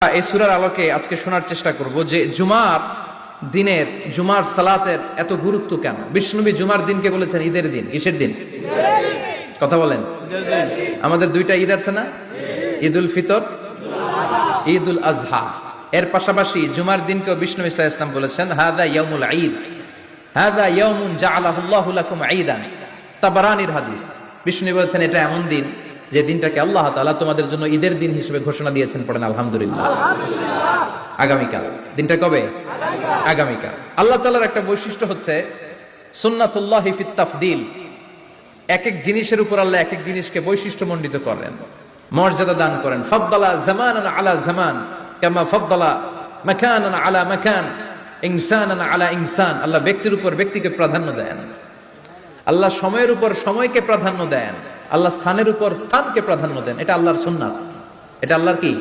এই সূরার আলোকে আজকে শোনার চেষ্টা করব যে জুমার দিনের জুমার সালাতের এত গুরুত্ব কেন। বিশ্বনবী জুমার দিনকে বলেছেন ঈদের দিন। কিসের দিন? কথা বলেন। আমাদের দুইটা ঈদ আছে না, ঈদুল ফিতর, ঈদুল আজহা। এর পাশাপাশি জুমার দিনকেও বিশ্বনবী সাল্লাল্লাহু আলাইহি ওয়াসাল্লাম বলেছেন হাদা ইয়াউমুল ঈদ, হাদা ইয়াউমুন জাআলাহুল্লাহু লাকুম ঈদান। তাবারানির হাদিস। বিশ্বনবী বলেছেন এটা এমন দিন যে দিনটাকে আল্লাহ তাআলা তোমাদের জন্য ঈদের দিন হিসেবে ঘোষণা দিয়েছেন। পড়েন আলহামদুলিল্লাহ। আগামীকাল। দিনটা কবে? আগামীকাল। আল্লাহ তাআলার একটা বৈশিষ্ট্য হচ্ছে সুন্নাতুল্লাহি ফিত তাফদিল। এক এক জিনিসের উপর আল্লাহ এক এক জিনিসকে বৈশিষ্ট্যমণ্ডিত করেন, মর্যাদা দান করেন। ফাদ্দালা জামানান আলা জামান কামা ফাদ্দালা মাকানান আলা মাকান, ইনসানান আলা ইনসান। আল্লাহ ব্যক্তির উপর ব্যক্তিকে প্রাধান্য দেন, আল্লাহ সময়ের উপর সময়কে প্রাধান্য দেন, আল্লাহ স্থানের উপর স্থানকে প্রাধান্য দেন। এটা আল্লাহর সুন্নাত, এটা আল্লাহর কি?